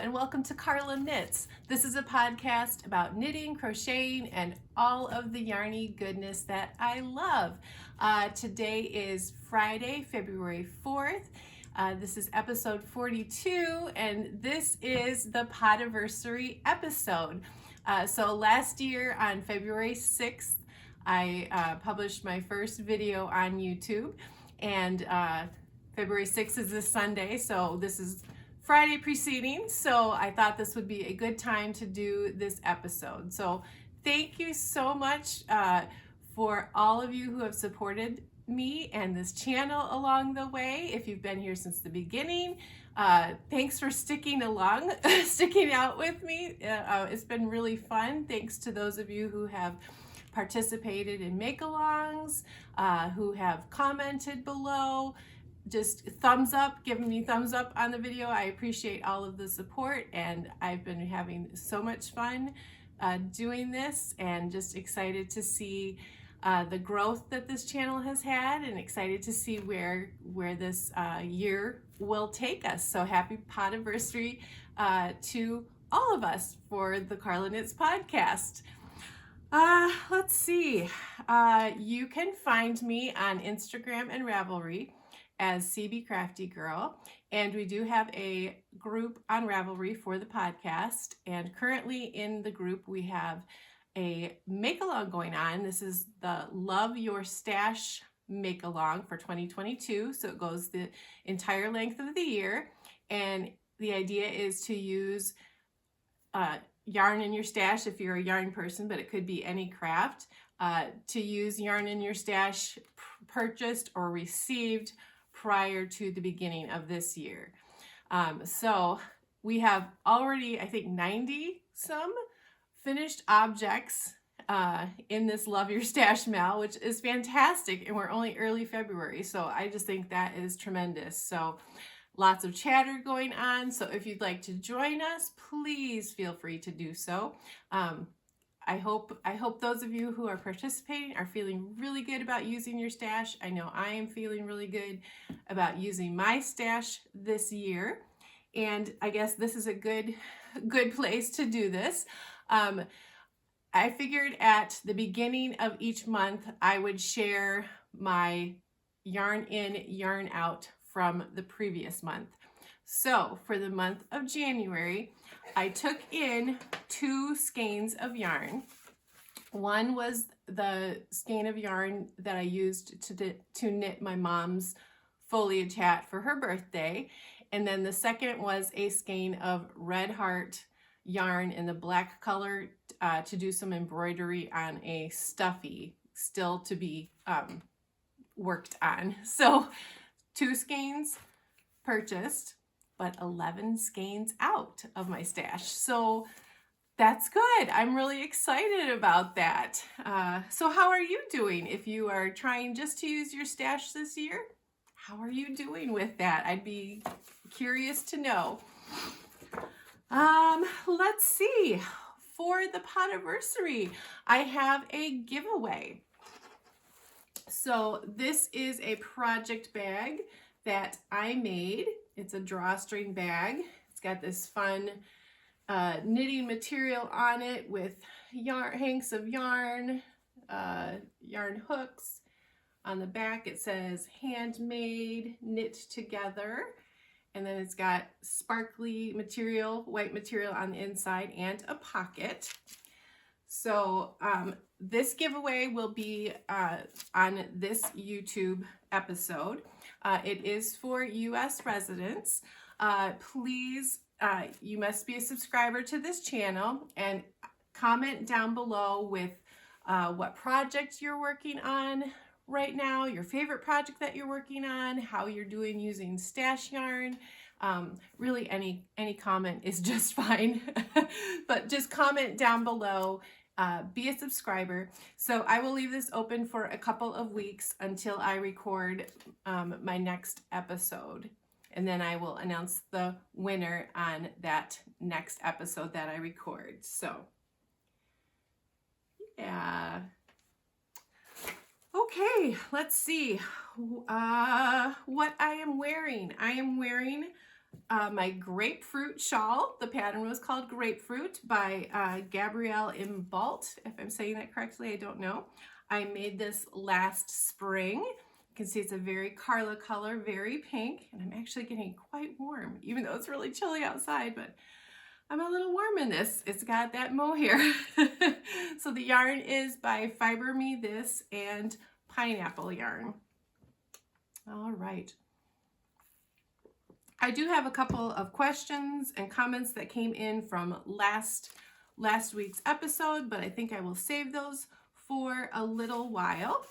and welcome to Carla Knits. This is a podcast about knitting, crocheting, and all of the yarny goodness that I love. Today is Friday, February 4th. This is episode 42, and this is the Podiversary episode. So last year on February 6th, I published my first video on YouTube, and February 6th is this Sunday, so this is Friday preceding, so I thought this would be a good time to do this episode. So thank you so much for all of you who have supported me and this channel along the way. If you've been here since the beginning, thanks for sticking along, sticking out with me. It's been really fun. Thanks to those of you who have participated in make-alongs, who have commented below, just thumbs up, giving me thumbs up on the video. I appreciate all of the support, and I've been having so much fun doing this, and just excited to see the growth that this channel has had, and excited to see where this year will take us. So happy Podiversary to all of us for the Carla Knits podcast. Let's see. You can find me on Instagram and Ravelry as cbcraftygirl, and we do have a group on Ravelry for the podcast, and currently in the group we have a make-along going on. This is the Love Your Stash make-along for 2022, so it goes the entire length of the year, and the idea is to use yarn in your stash if you're a yarn person, but it could be any craft, to use yarn in your stash purchased or received prior to the beginning of this year. So we have already, I think, 90 some finished objects in this Love Your Stash mail, which is fantastic, and we're only early February, so I just think that is tremendous. So lots of chatter going on, so if you'd like to join us, please feel free to do so. I hope those of you who are participating are feeling really good about using your stash. I know I am feeling really good about using my stash this year, and I guess this is a good place to do this. I figured at the beginning of each month I would share my yarn in, yarn out from the previous month. So for the month of January, I took in 2 skeins of yarn. One was the skein of yarn that I used to knit my mom's foliage hat for her birthday. And then the second was a skein of Red Heart yarn in the black color to do some embroidery on a stuffy, still to be worked on. So 2 skeins purchased, but 11 skeins out of my stash. So that's good. I'm really excited about that. So how are you doing? If you are trying just to use your stash this year, how are you doing with that? I'd be curious to know. Let's see. For the Podiversary, I have a giveaway. So this is a project bag that I made. It's a drawstring bag. It's got this fun knitting material on it with hanks of yarn, yarn hooks. On the back it says handmade, knit together. And then it's got sparkly material, white material on the inside, and a pocket. So this giveaway will be on this YouTube episode. It is for US residents. Please, you must be a subscriber to this channel, and comment down below with what project you're working on right now, your favorite project that you're working on, how you're doing using stash yarn. Really any comment is just fine, but just comment down below. Be a subscriber. So I will leave this open for a couple of weeks until I record my next episode, and then I will announce the winner on that next episode that I record. So yeah. Okay, let's see what I am wearing. I am wearing my Grapefruit shawl. The pattern was called Grapefruit by Gabrielle Imbault. If I'm saying that correctly, I don't know. I made this last spring. You can see it's a very Carla color, very pink, and I'm actually getting quite warm, even though it's really chilly outside, but I'm a little warm in this. It's got that mohair. So the yarn is by Fiber Me This and Pineapple yarn. All right. I do have a couple of questions and comments that came in from last week's episode, but I think I will save those for a little while.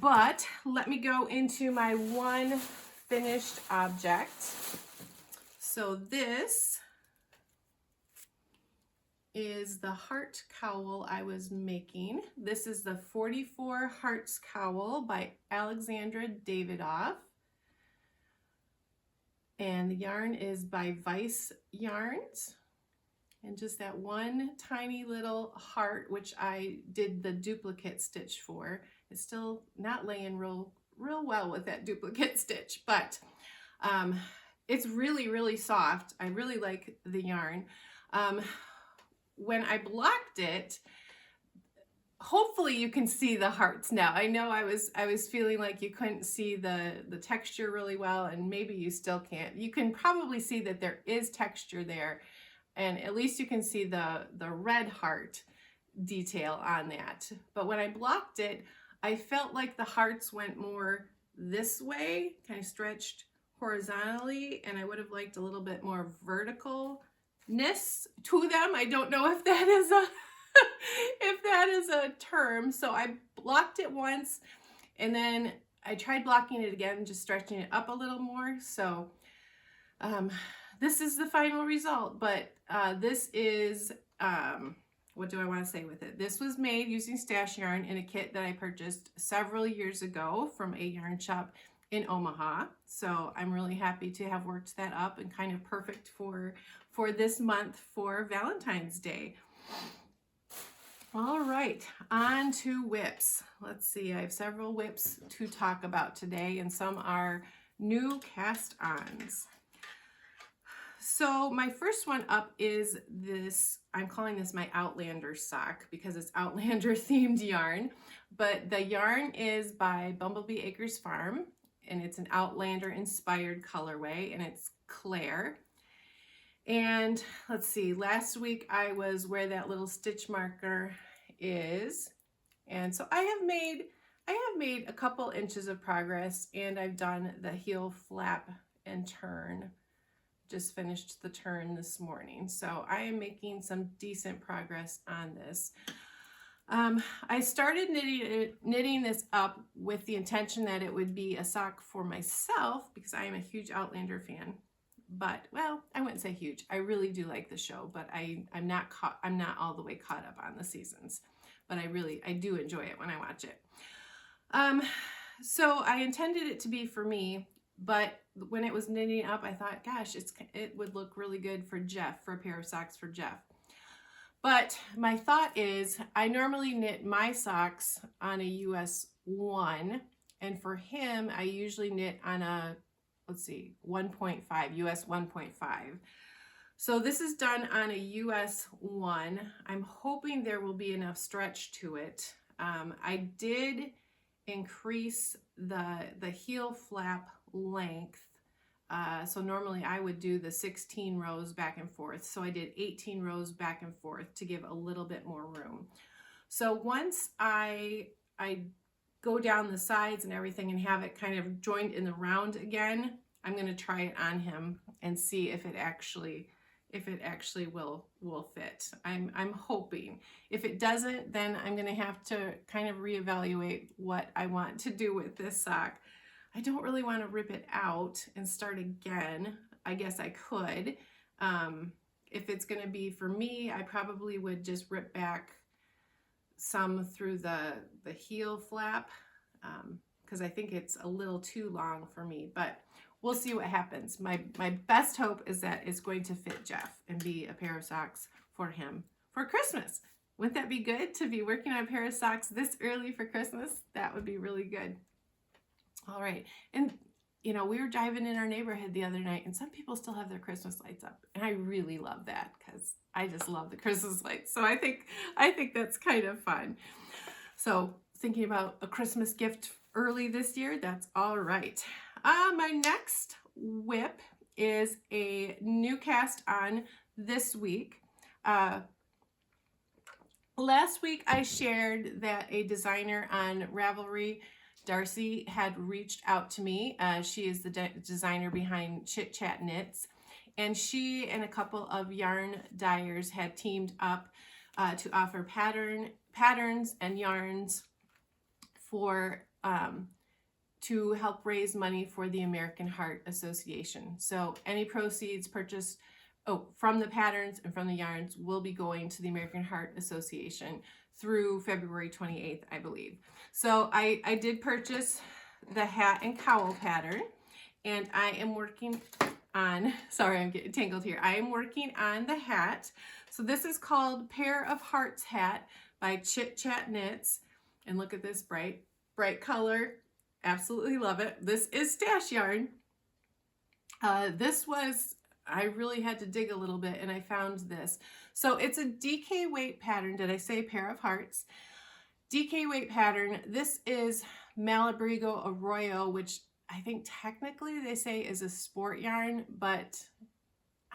But let me go into my one finished object. So this is the heart cowl I was making. This is the 44 Hearts Cowl by Alexandra Davidoff. And the yarn is by Vice Yarns. And just that one tiny little heart, which I did the duplicate stitch for. It's still not laying real well with that duplicate stitch, but it's really, really soft. I really like the yarn. When I blocked it, hopefully you can see the hearts now. I know I was feeling like you couldn't see the texture really well, and maybe you still can't. You can probably see that there is texture there, and at least you can see the red heart detail on that. But when I blocked it, I felt like the hearts went more this way, kind of stretched horizontally, and I would have liked a little bit more verticalness to them. I don't know if that is a if that is a term. So I blocked it once, and then I tried blocking it again, just stretching it up a little more. So this is the final result, but this is what do I want to say with it? This was made using stash yarn in a kit that I purchased several years ago from a yarn shop in Omaha. So I'm really happy to have worked that up, and kind of perfect for this month for Valentine's Day. All right, on to whips. Let's see, I have several whips to talk about today, and some are new cast-ons. So my first one up is this, I'm calling this my Outlander sock because it's Outlander themed yarn, but the yarn is by Bumblebee Acres Farm, and it's an Outlander inspired colorway, and it's Claire. And let's see, last week I was where that little stitch marker is, and so I have made a couple inches of progress, and I've done the heel flap and turn. Just finished the turn this morning, so I am making some decent progress on this. I started knitting this up with the intention that it would be a sock for myself because I am a huge Outlander fan. But, well, I wouldn't say huge. I really do like the show, but I'm not all the way caught up on the seasons. But I do enjoy it when I watch it. So I intended it to be for me, but when it was knitting up, I thought, gosh, it would look really good for Jeff, for a pair of socks for Jeff. But my thought is, I normally knit my socks on a US 1, and for him, I usually knit on a, let's see, 1.5, US 1.5. So this is done on a US 1. I'm hoping there will be enough stretch to it. I did increase the heel flap length. So normally I would do the 16 rows back and forth. So I did 18 rows back and forth to give a little bit more room. So once I go down the sides and everything and have it kind of joined in the round again, I'm going to try it on him and see if it actually will fit. I'm hoping. If it doesn't, then I'm going to have to kind of reevaluate what I want to do with this sock. I don't really want to rip it out and start again. I guess I could. If it's going to be for me, I probably would just rip back some through the heel flap because I think it's a little too long for me, but we'll see what happens. My best hope is that it's going to fit Jeff and be a pair of socks for him for Christmas. Wouldn't that be good to be working on a pair of socks this early for Christmas? That would be really good. All right, and you know, we were driving in our neighborhood the other night and some people still have their Christmas lights up. And I really love that because I just love the Christmas lights. So I think that's kind of fun. So thinking about a Christmas gift early this year, that's all right. My next whip is a new cast on this week. Last week I shared that a designer on Ravelry, Darcy, had reached out to me. She is the designer behind Chit Chat Knits, and she and a couple of yarn dyers had teamed up to offer patterns and yarns for to help raise money for the American Heart Association. So any proceeds purchased from the patterns and from the yarns will be going to the American Heart Association through February 28th, I believe. So I did purchase the hat and cowl pattern, and I am working on, sorry, I'm getting tangled here. I am working on the hat. So this is called Pair of Hearts Hat by Chit Chat Knits. And look at this bright color. Absolutely love it. This is stash yarn. I really had to dig a little bit and I found this. So it's a DK weight pattern. Did I say Pair of Hearts? DK weight pattern. This is Malabrigo Arroyo, which I think technically they say is a sport yarn, but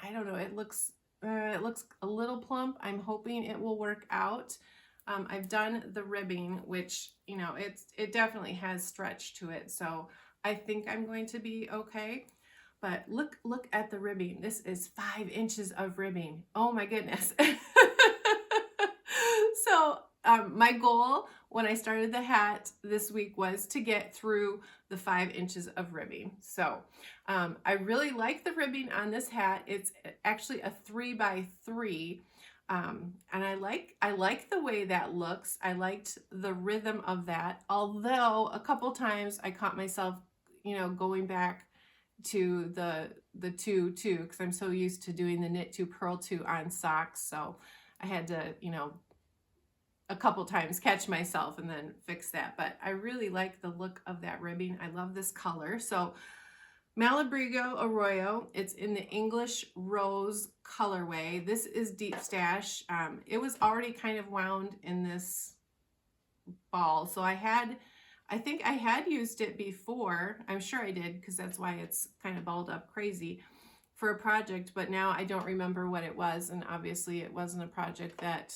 I don't know. It looks a little plump. I'm hoping it will work out. I've done the ribbing, which, you know, it definitely has stretch to it. So I think I'm going to be okay. But look at the ribbing. This is 5 inches of ribbing. Oh my goodness. So my goal when I started the hat this week was to get through the 5 inches of ribbing. So I really like the ribbing on this hat. It's actually a 3x3. And I like the way that looks. I liked the rhythm of that. Although a couple times I caught myself, you know, going back to the 2 because I'm so used to doing the knit 2 purl 2 on socks. So I had to, you know, a couple times catch myself and then fix that. But I really like the look of that ribbing. I love this color. So Malabrigo Arroyo, it's in the English Rose colorway. This is deep stash. It was already kind of wound in this ball. So I think I had used it before. I'm sure I did because that's why it's kind of balled up crazy for a project, but now I don't remember what it was. And obviously it wasn't a project that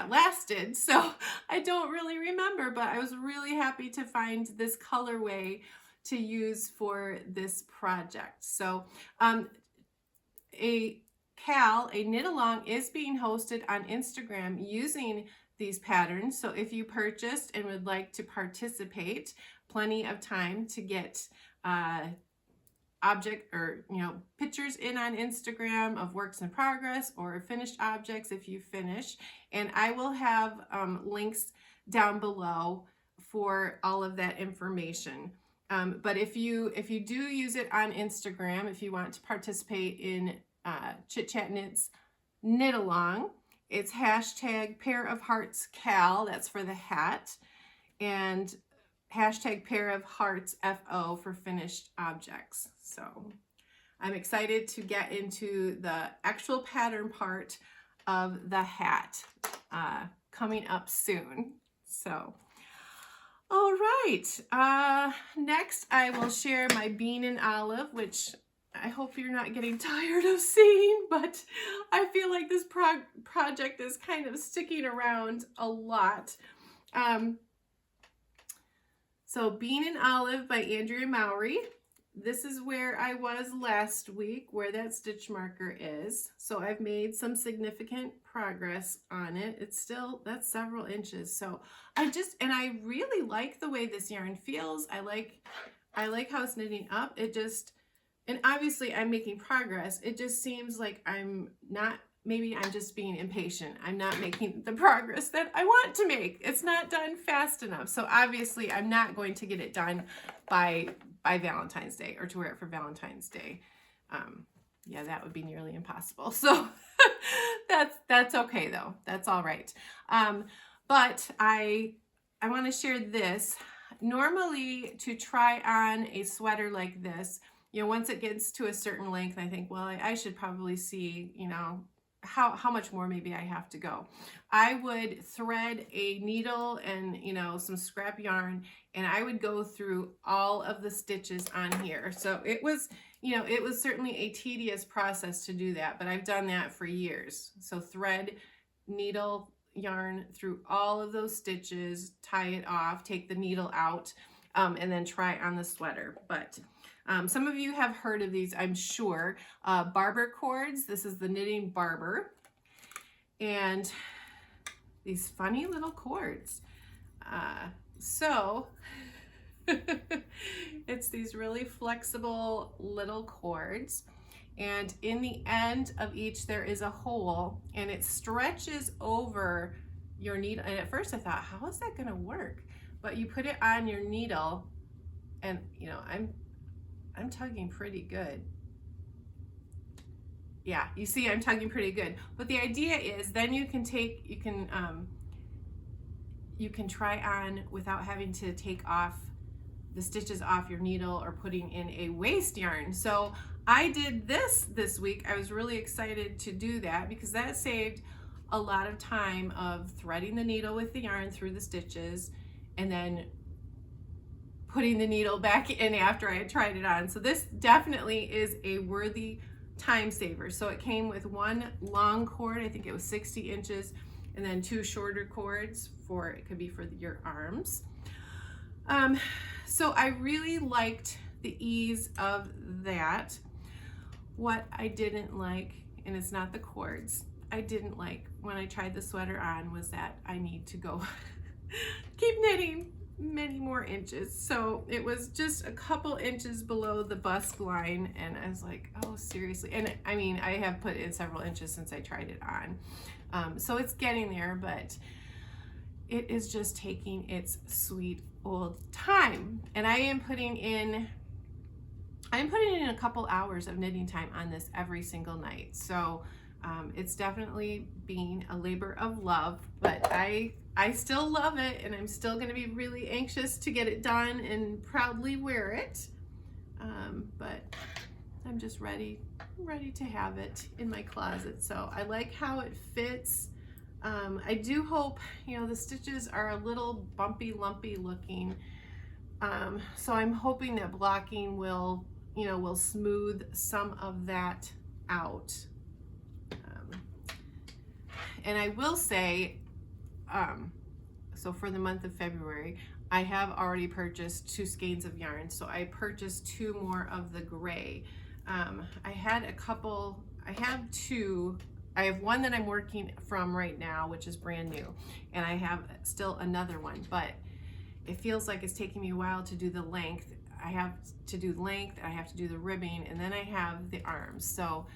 lasted. So I don't really remember, but I was really happy to find this colorway to use for this project. So a knit along is being hosted on Instagram using these patterns. So if you purchased and would like to participate, plenty of time to get object or, you know, pictures in on Instagram of works in progress or finished objects if you finish. And I will have links down below for all of that information. But if you do use it on Instagram, if you want to participate in Chit Chat Knits Knit Along, it's hashtag Pair of Hearts Cal, that's for the hat, and hashtag Pair of Hearts FO for finished objects. So I'm excited to get into the actual pattern part of the hat coming up soon. So, all right. Next I will share my bean and olive, which I hope you're not getting tired of seeing, but I feel like this project is kind of sticking around a lot. So Bean and Olive by Andrea Mowry. This is where I was last week, where that stitch marker is. So I've made some significant progress on it. It's still, that's several inches. So I really like the way this yarn feels. I like how it's knitting up. And obviously I'm making progress. It just seems like maybe I'm just being impatient. I'm not making the progress that I want to make. It's not done fast enough. So obviously I'm not going to get it done by Valentine's Day or to wear it for Valentine's Day. Yeah, that would be nearly impossible. So that's okay though. That's all right. But I want to share this. Normally, to try on a sweater like this, you know, once it gets to a certain length, I think, well, I should probably see, you know, how much more maybe I have to go. I would thread a needle and, you know, some scrap yarn, and I would go through all of the stitches on here. So it was, you know, it was certainly a tedious process to do that, but I've done that for years. So thread, needle, yarn through all of those stitches, tie it off, take the needle out, and then try on the sweater. But some of you have heard of these, I'm sure. Barber cords. This is the Knitting Barber. And these funny little cords. So it's these really flexible little cords. And in the end of each, there is a hole, and it stretches over your needle. And at first I thought, how is that going to work? But you put it on your needle, and you know, I'm tugging pretty good. Yeah, you see I'm tugging pretty good. But the idea is then you can try on without having to take off the stitches off your needle or putting in a waste yarn. So I did this week. I was really excited to do that because that saved a lot of time of threading the needle with the yarn through the stitches and then putting the needle back in after I had tried it on. So this definitely is a worthy time saver. So it came with one long cord, I think it was 60 inches, and then two shorter cords for, it could be for your arms. So I really liked the ease of that. What I didn't like, and it's not the cords, I didn't like when I tried the sweater on was that I need to go keep knitting many more inches. So it was just a couple inches below the bust line, and I was like, oh, seriously? And I mean, I have put in several inches since I tried it on. So it's getting there, but it is just taking its sweet old time. And I am putting in a couple hours of knitting time on this every single night. So it's definitely being a labor of love, but I still love it, and I'm still going to be really anxious to get it done and proudly wear it. But I'm just ready to have it in my closet. So I like how it fits. I do hope, you know, the stitches are a little bumpy, lumpy looking. So I'm hoping that blocking will smooth some of that out. And I will say, so for the month of February, I have already purchased 2 skeins of yarn. So I purchased 2 more of the gray. I have 2. I have one that I'm working from right now, which is brand new. And I have still another one, but it feels like it's taking me a while to do the length. I have to do length, I have to do the ribbing, and then I have the arms. So,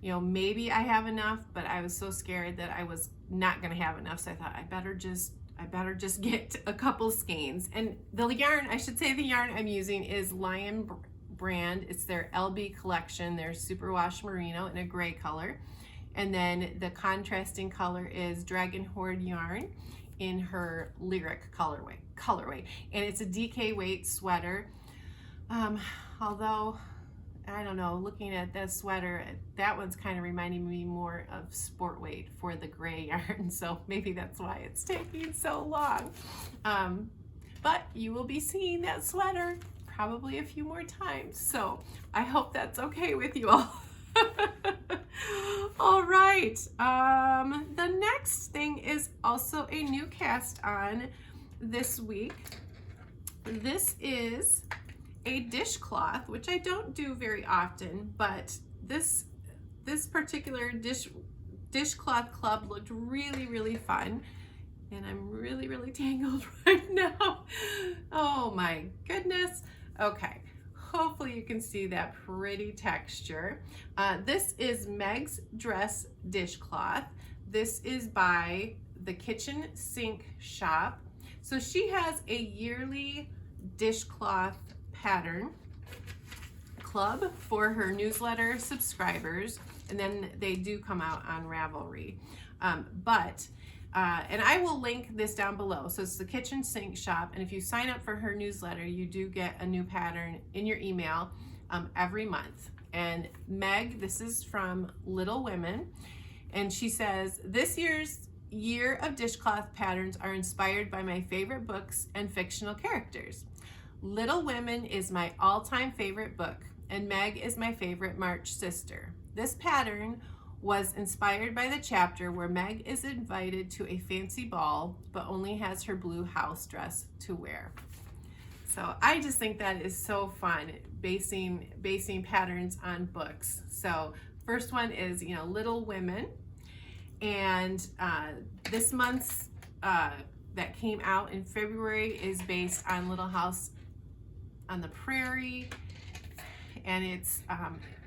you know, maybe I have enough, but I was so scared that I was not gonna have enough. So I thought I better just get a couple skeins. And the yarn, I should say the yarn I'm using is Lion brand. It's their LB collection. Their superwash merino in a gray color. And then the contrasting color is Dragon Horde yarn in her lyric colorway. And it's a DK weight sweater. Although, I don't know, looking at this sweater, that one's kind of reminding me more of sport weight for the gray yarn. So maybe that's why it's taking so long. But you will be seeing that sweater probably a few more times. So I hope that's okay with you all. All right, the next thing is also a new cast on this week. This is a dishcloth, which I don't do very often, but this particular dishcloth club looked really fun, and I'm really tangled right now. Oh my goodness. Okay. Hopefully you can see that pretty texture. This is Megs Dress dishcloth. This is by the Kitchen Sink Shop. So she has a yearly dishcloth pattern club for her newsletter subscribers, and then they do come out on Ravelry. But And I will link this down below. So it's the kitchen sink shop. And if you sign up for her newsletter, you do get a new pattern in your email every month. And Meg, this is from Little Women. And she says, this year's year of dishcloth patterns are inspired by my favorite books and fictional characters. Little Women is my all-time favorite book, and Meg is my favorite March sister. This pattern was inspired by the chapter where Meg is invited to a fancy ball, but only has her blue house dress to wear. So I just think that is so fun, basing patterns on books. So first one is, Little Women. And this month's that came out in February is based on Little House on the Prairie. And it's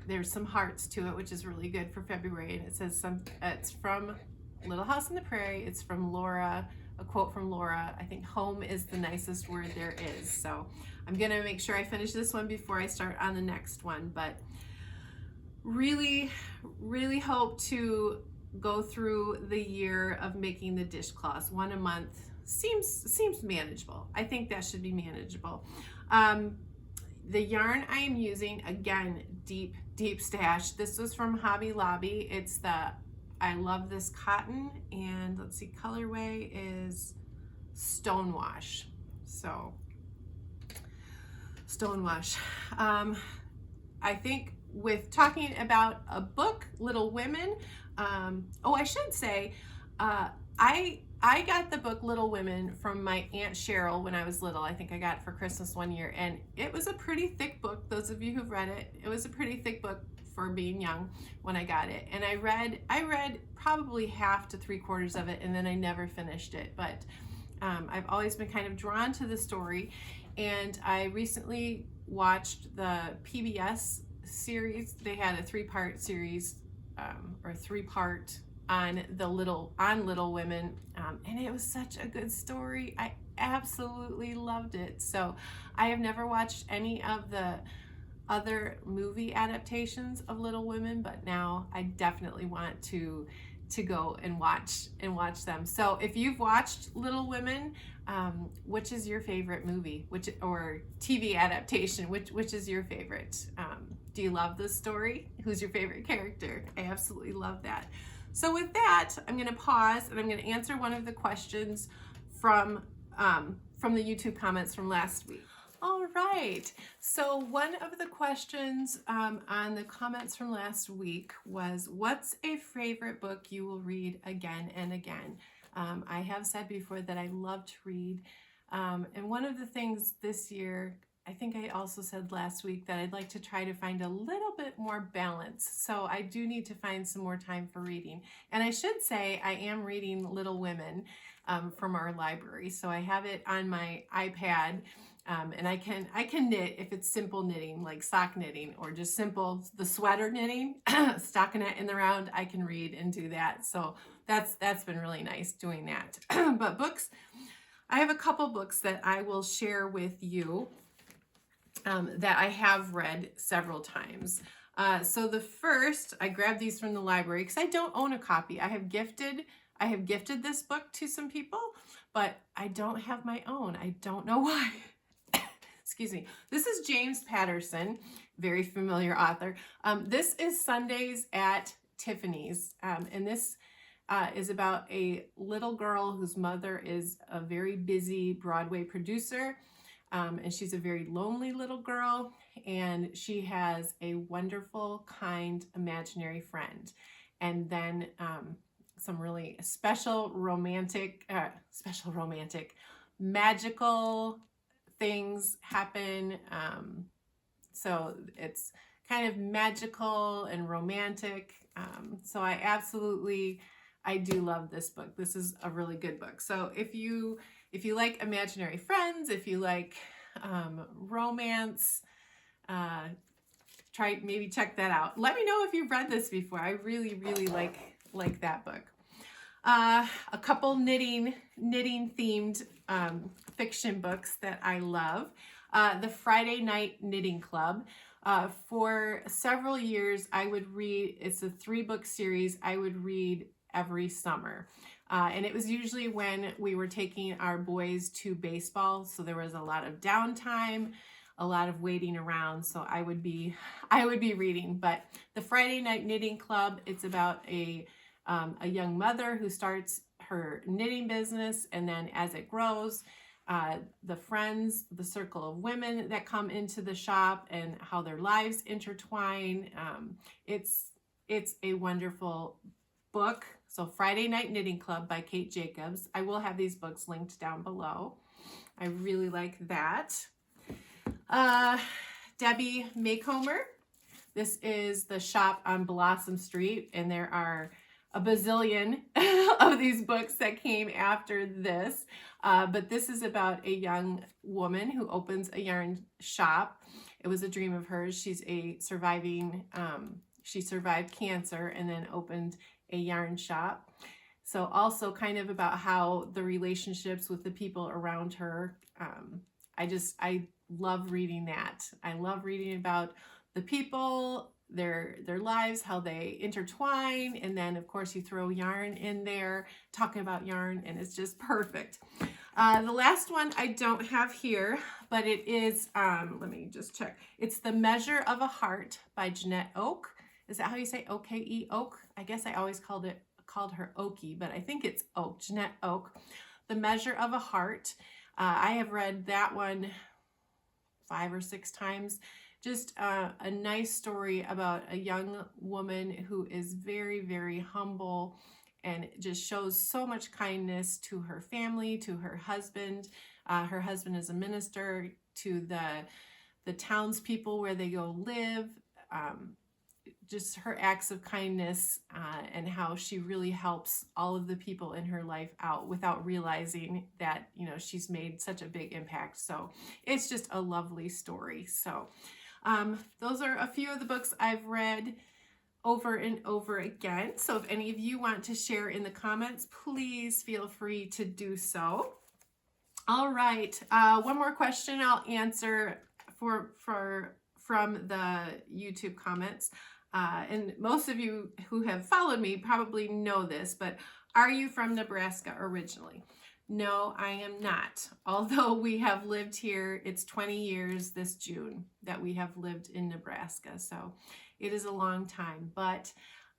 there's some hearts to it, which is really good for February. And it says it's from Little House on the Prairie. It's from Laura, a quote from Laura. I think home is the nicest word there is. So I'm gonna make sure I finish this one before I start on the next one. But really, really hope to go through the year of making the dishcloths. One a month seems manageable. I think that should be manageable. The yarn I am using, again, deep stash. This was from Hobby Lobby. It's the I Love This Cotton, and let's see, colorway is Stonewash. So Stonewash. I think with talking about a book, Little Women, I should say, I got the book Little Women from my Aunt Cheryl when I was little. I think I got it for Christmas one year, and it was a pretty thick book. Those of you who've read it, it was a pretty thick book for being young when I got it. And I read probably half to 3/4 of it, and then I never finished it. But I've always been kind of drawn to the story, and I recently watched the PBS series. They had a 3-part series, or 3-part on Little Women, and it was such a good story. I absolutely loved it. So I have never watched any of the other movie adaptations of Little Women, but now I definitely want to go and watch them. So if you've watched Little Women, which is your favorite movie, or TV adaptation? Which is your favorite? Do you love this story? Who's your favorite character? I absolutely love that. So with that, I'm going to pause and I'm going to answer one of the questions from the YouTube comments from last week. All right. So one of the questions on the comments from last week was, what's a favorite book you will read again and again? I have said before that I love to read. And one of the things this year, I think I also said last week that I'd like to try to find a little bit more balance. So I do need to find some more time for reading. And I should say I am reading Little Women from our library. So I have it on my iPad, and I can knit if it's simple knitting, like sock knitting, or just simple the sweater knitting, stockinette in the round. I can read and do that. So that's been really nice doing that. But books, I have a couple books that I will share with you that I have read several times. So the first, I grabbed these from the library because I don't own a copy. I have gifted this book to some people, but I don't have my own. I don't know why. Excuse me. This is James Patterson, very familiar author. This is Sundays at Tiffany's, and this is about a little girl whose mother is a very busy Broadway producer. And she's a very lonely little girl, and she has a wonderful, kind, imaginary friend. And then some really special romantic, magical things happen. So it's kind of magical and romantic. So I do love this book. This is a really good book. So if you like imaginary friends, if you like romance, check that out. Let me know if you've read this before. I really, really like that book. A couple knitting themed fiction books that I love. The Friday Night Knitting Club. For several years, I would read, it's a 3-book series. I would read every summer. And it was usually when we were taking our boys to baseball. So there was a lot of downtime, a lot of waiting around. So I would be reading. But the Friday Night Knitting Club, it's about a young mother who starts her knitting business, and then as it grows, the friends, the circle of women that come into the shop, and how their lives intertwine. It's a wonderful book. So Friday Night Knitting Club by Kate Jacobs. I will have these books linked down below. I really like that. Debbie Maycomer. This is the shop on Blossom Street, and there are a bazillion of these books that came after this. But this is about a young woman who opens a yarn shop. It was a dream of hers. She's a surviving, she survived cancer and then opened a yarn shop. So also kind of about how the relationships with the people around her. I love reading that. I love reading about the people, their lives, how they intertwine, and then of course you throw yarn in there, talking about yarn, and it's just perfect. The last one I don't have here, but it is, let me just check. It's The Measure of a Heart by Jeanette Oak. Is that how you say O-K-E, Oak? I guess I always called her Okie, but I think it's Oak, Jeanette Oak. The Measure of a Heart. I have read that one 5 or 6 times. Just a nice story about a young woman who is very, very humble and just shows so much kindness to her family, to her husband. Her husband is a minister, to the townspeople where they go live. Just her acts of kindness and how she really helps all of the people in her life out without realizing that, you know, she's made such a big impact. So it's just a lovely story. So those are a few of the books I've read over and over again. So if any of you want to share in the comments, please feel free to do so. All right, one more question I'll answer from the YouTube comments. And most of you who have followed me probably know this, but are you from Nebraska originally? No, I am not. Although we have lived here, it's 20 years this June that we have lived in Nebraska. So it is a long time, but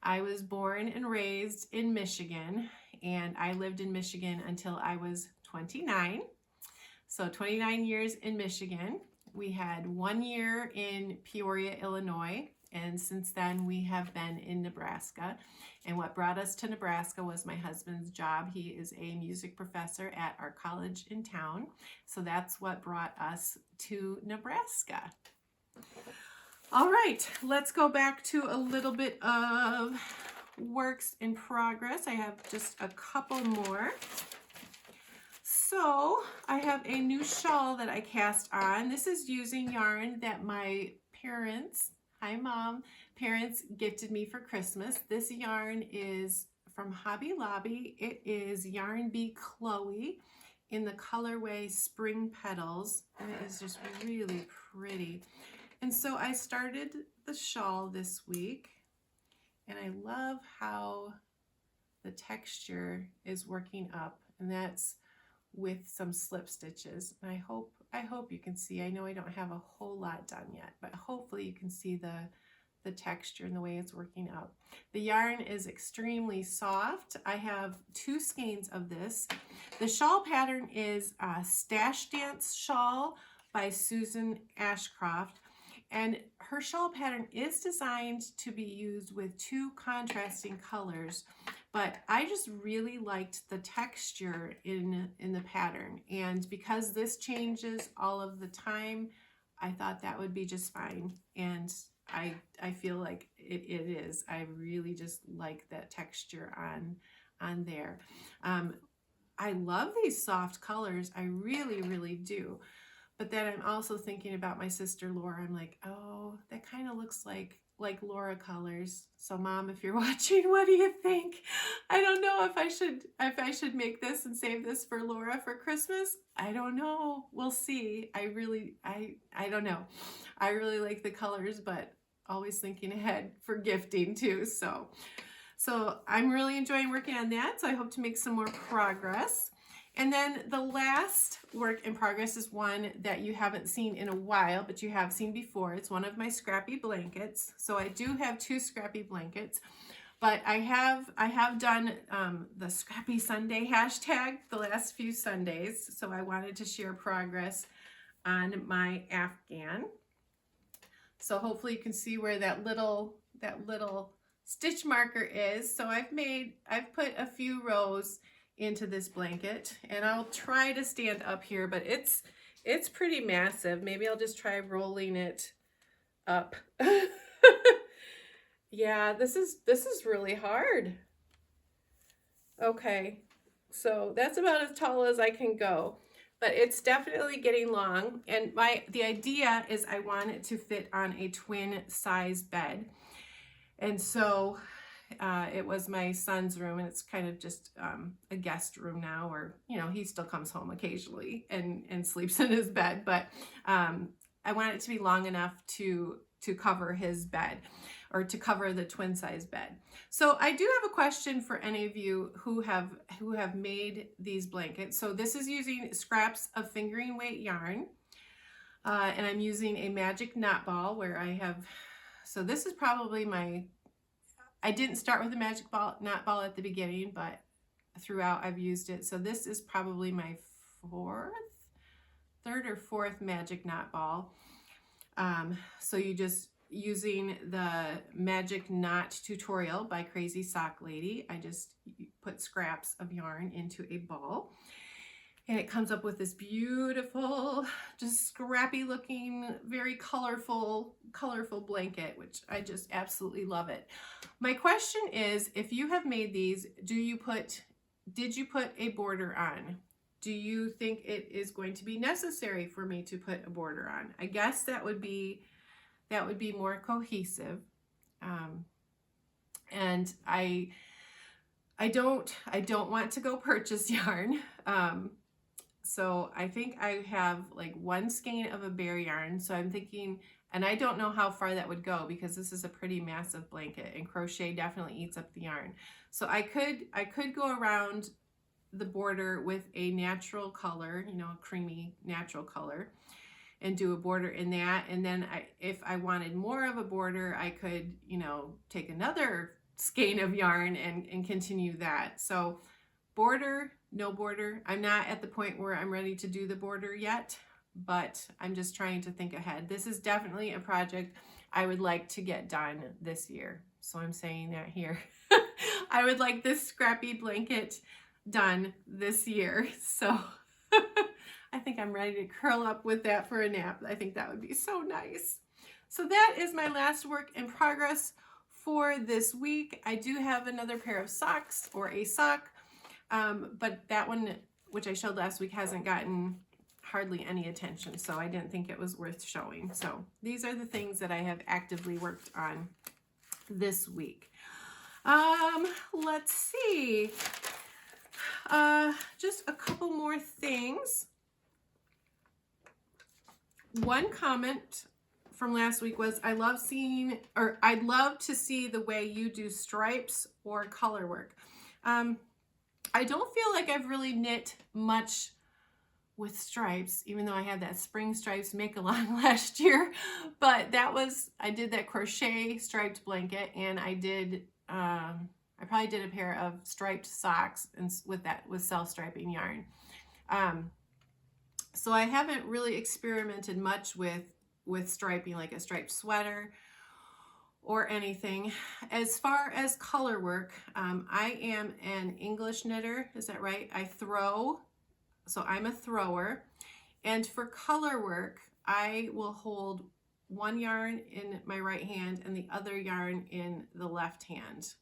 I was born and raised in Michigan, and I lived in Michigan until I was 29. So 29 years in Michigan. We had 1 year in Peoria, Illinois, and since then we have been in Nebraska. And what brought us to Nebraska was my husband's job. He is a music professor at our college in town. So that's what brought us to Nebraska. All right, let's go back to a little bit of works in progress. I have just a couple more. So I have a new shawl that I cast on. This is using yarn that my parents, hi Mom, parents gifted me for Christmas. This yarn is from Hobby Lobby. It is Yarn Bee Chloe in the colorway Spring Petals, and it is just really pretty. And so I started the shawl this week, and I love how the texture is working up, and that's with some slip stitches. And I hope you can see. I know I don't have a whole lot done yet, but hopefully you can see the texture and the way it's working up. The yarn is extremely soft. I have 2 skeins of this. The shawl pattern is Stash Dance Shawl by Susan Ashcroft. And her shawl pattern is designed to be used with 2 contrasting colors, but I just really liked the texture in the pattern. And because this changes all of the time, I thought that would be just fine. And I feel like it is. I really just like that texture on there. I love these soft colors. I really, really do. But then I'm also thinking about my sister Laura. I'm like, oh, that kind of looks like Laura colors. So Mom, if you're watching, what do you think? I don't know if I should make this and save this for Laura for Christmas. I don't know. We'll see. I don't know. I really like the colors, but always thinking ahead for gifting too. So So I'm really enjoying working on that. So I hope to make some more progress. And then the last work in progress is one that you haven't seen in a while, but you have seen before. It's one of my scrappy blankets. So I do have 2 scrappy blankets, but I have done the Scrappy Sunday hashtag the last few Sundays. So I wanted to share progress on my Afghan. So hopefully you can see where that little stitch marker is. So I've put a few rows into this blanket, and I'll try to stand up here, but it's pretty massive. Maybe I'll just try rolling it up. Yeah, this is really hard. Okay, so that's about as tall as I can go, but it's definitely getting long. And the idea is I want it to fit on a twin size bed. And so it was my son's room, and it's kind of just a guest room now, or, you know, he still comes home occasionally and sleeps in his bed, but I want it to be long enough to cover his bed, or to cover the twin size bed. So I do have a question for any of you who have made these blankets. So this is using scraps of fingering weight yarn, and I'm using a magic knot ball where I have, so this is probably I didn't start with a magic knot ball at the beginning, but throughout I've used it. So this is probably my third or fourth magic knot ball. So you just, using the magic knot tutorial by Crazy Sock Lady, I just put scraps of yarn into a ball, and it comes up with this beautiful, just scrappy looking, very colorful blanket, which I just absolutely love it. My question is, if you have made these, did you put a border on? Do you think it is going to be necessary for me to put a border on? I guess that would be more cohesive. And I don't want to go purchase yarn. So I think I have like 1 skein of a bare yarn. So I'm thinking, and I don't know how far that would go because this is a pretty massive blanket, and crochet definitely eats up the yarn. So I could go around the border with a natural color, you know, a creamy natural color, and do a border in that. And then if I wanted more of a border, I could, you know, take another skein of yarn and continue that. So border, no border. I'm not at the point where I'm ready to do the border yet, but I'm just trying to think ahead. This is definitely a project I would like to get done this year. So I'm saying that here. I would like this scrappy blanket done this year. So I think I'm ready to curl up with that for a nap. I think that would be so nice. So that is my last work in progress for this week. I do have another pair of socks, or a sock, but that one, which I showed last week, hasn't gotten hardly any attention, so I didn't think it was worth showing. So these are the things that I have actively worked on this week. Let's see. Just a couple more things. One comment from last week was, I'd love to see the way you do stripes or color work. I don't feel like I've really knit much with stripes, even though I had that spring stripes make-along last year, but I did that crochet striped blanket, and I probably did a pair of striped socks with self-striping yarn. So I haven't really experimented much with striping, like a striped sweater or anything. As far as color work, I am an English knitter, is that right? I throw, so I'm a thrower. And for color work, I will hold one yarn in my right hand and the other yarn in the left hand.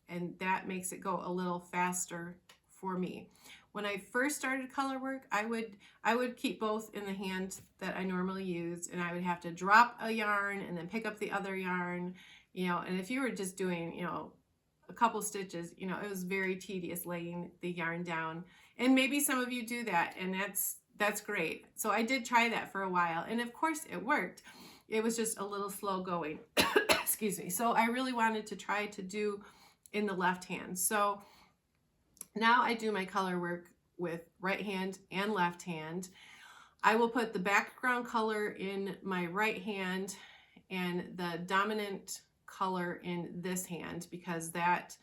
And that makes it go a little faster for me. When I first started color work, I would keep both in the hand that I normally use, and I would have to drop a yarn and then pick up the other yarn, you know, and if you were just doing, you know, a couple stitches, you know, it was very tedious laying the yarn down. And maybe some of you do that, and that's great. So I did try that for a while, and of course it worked. It was just a little slow going. Excuse me. So I really wanted to try to do in the left hand. So now I do my color work with right hand and left hand. I will put the background color in my right hand and the dominant color in this hand, because that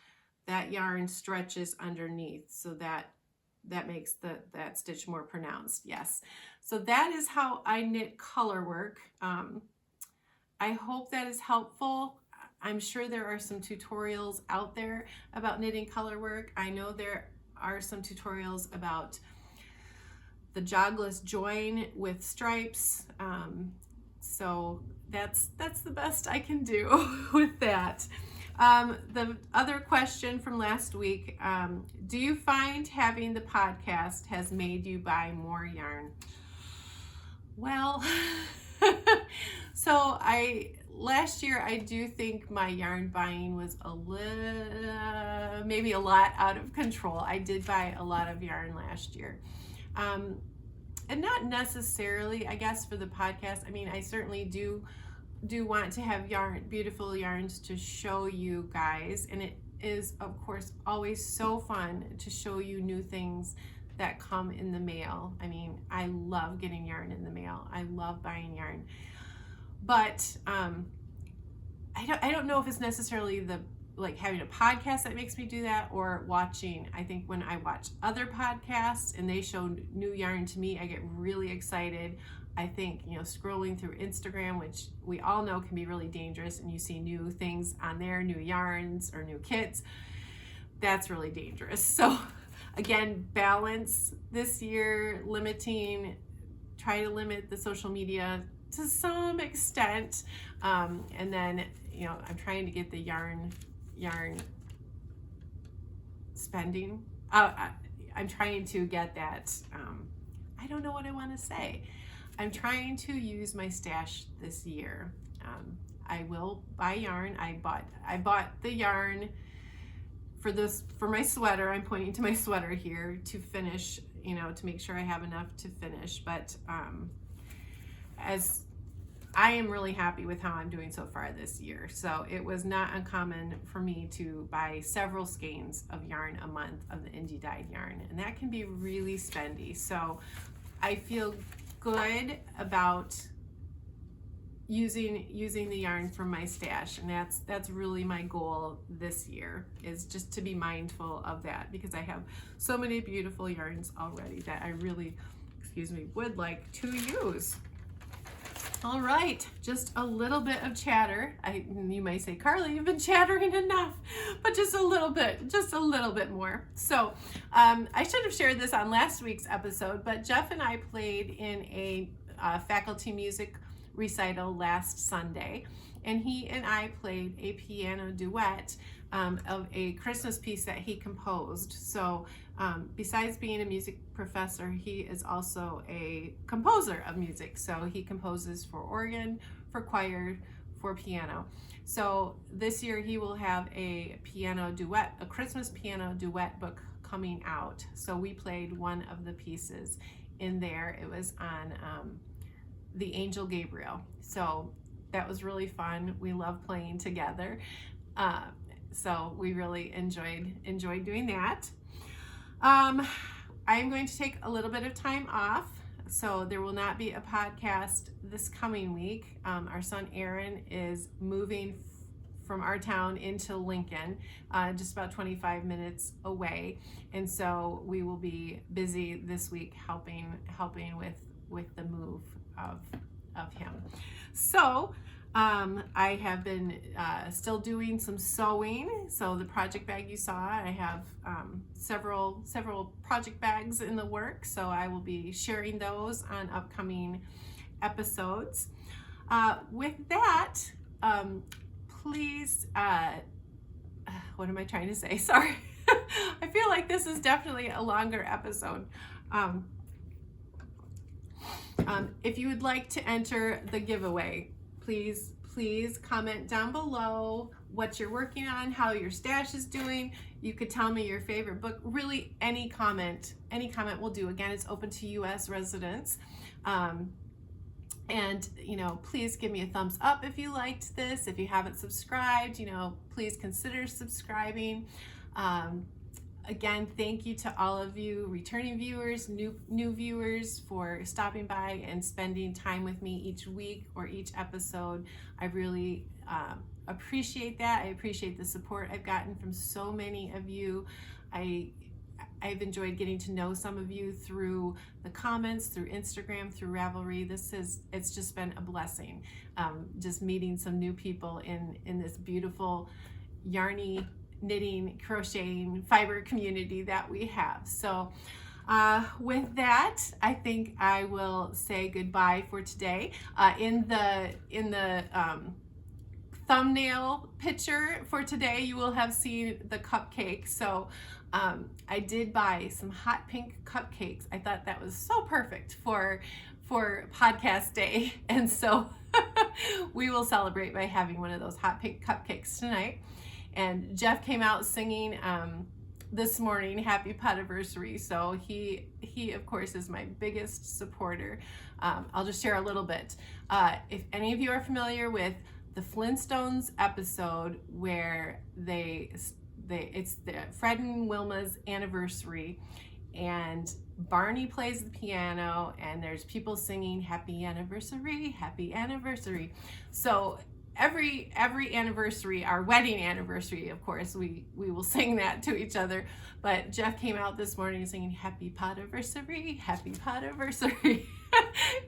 yarn stretches underneath, so that makes that stitch more pronounced. Yes, so that is how I knit color work. I hope that is helpful. I'm sure there are some tutorials out there about knitting color work. I know there are some tutorials about the jogless join with stripes. So that's the best I can do with that. The other question from last week, do you find having the podcast has made you buy more yarn? Well, so last year I do think my yarn buying was maybe a lot out of control. I did buy a lot of yarn last year. And not necessarily, I guess, for the podcast. I mean, I certainly do want to have beautiful yarns to show you guys, and it is, of course, always so fun to show you new things that come in the mail. I mean, I love getting yarn in the mail. I love buying yarn, but I don't know if it's necessarily like having a podcast that makes me do that, or watching. I think when I watch other podcasts and they show new yarn to me, I get really excited. I think, scrolling through Instagram, which we all know can be really dangerous, and you see new things on there, new yarns or new kits, that's really dangerous. So again, balance this year, try to limit the social media to some extent. And then, I'm trying to get the yarn spending. I'm trying to get that. I don't know what I want to say. I'm trying to use my stash this year. I will buy yarn. I bought the yarn for my sweater. I'm pointing to my sweater here to finish, to make sure I have enough to finish. But as I am really happy with how I'm doing so far this year. So it was not uncommon for me to buy several skeins of yarn a month of the indie dyed yarn, and that can be really spendy. So I feel good about using the yarn from my stash, and that's really my goal this year, is just to be mindful of that, because I have so many beautiful yarns already that I really, would like to use. All right, just a little bit of chatter. You might say, Carla, you've been chattering enough, but just a little bit more. So I should have shared this on last week's episode, but Jeff and I played in a faculty music recital last Sunday, and he and I played a piano duet of a Christmas piece that he composed. So besides being a music professor, he is also a composer of music. So he composes for organ, for choir, for piano. So this year he will have a Christmas piano duet book coming out. So we played one of the pieces in there. It was on the angel Gabrielle. So that was really fun. We love playing together. So we really enjoyed doing that. I'm going to take a little bit of time off, so there will not be a podcast this coming week. Our son Aaron is moving from our town into Lincoln, just about 25 minutes away, and so we will be busy this week helping with the move of him. So I have been still doing some sewing. So the project bag you saw, I have several project bags in the works, so I will be sharing those on upcoming episodes. With that, please, what am I trying to say? Sorry. I feel like this is definitely a longer episode. If you would like to enter the giveaway, please comment down below what you're working on, how your stash is doing. You could tell me your favorite book. Really, any comment will do. Again, it's open to US residents. And, please give me a thumbs up if you liked this. If you haven't subscribed, please consider subscribing. Again, thank you to all of you returning viewers, new viewers, for stopping by and spending time with me each week or each episode. I really appreciate that. I appreciate the support I've gotten from so many of you. I've enjoyed getting to know some of you through the comments, through Instagram, through Ravelry. It's just been a blessing, just meeting some new people in this beautiful yarny, knitting, crocheting, fiber community that we have. So with that, I think I will say goodbye for today. In the thumbnail picture for today, you will have seen the cupcake. So I did buy some hot pink cupcakes. I thought that was so perfect for podcast day. And so we will celebrate by having one of those hot pink cupcakes tonight. And Jeff came out singing this morning, Happy Podiversary. So he of course is my biggest supporter. I'll just share a little bit. If any of you are familiar with the Flintstones episode where it's the Fred and Wilma's anniversary, and Barney plays the piano, and there's people singing happy anniversary, happy anniversary. So every anniversary, our wedding anniversary, of course, we will sing that to each other. But Jeff came out this morning singing happy Podiversary, happy Podiversary.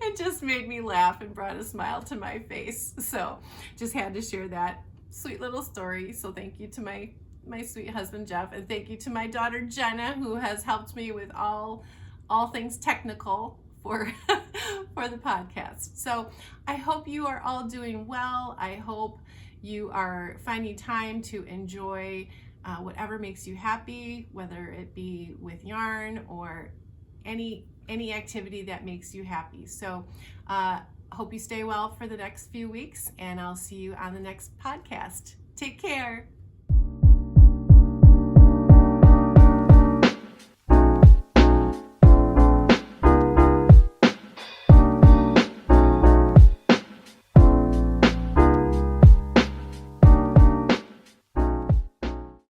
It just made me laugh and brought a smile to my face. So just had to share that sweet little story. So thank you to my sweet husband Jeff, and thank you to my daughter Jenna, who has helped me with all things technical for the podcast. So I hope you are all doing well. I hope you are finding time to enjoy whatever makes you happy, whether it be with yarn or any activity that makes you happy. So hope you stay well for the next few weeks, and I'll see you on the next podcast. Take care.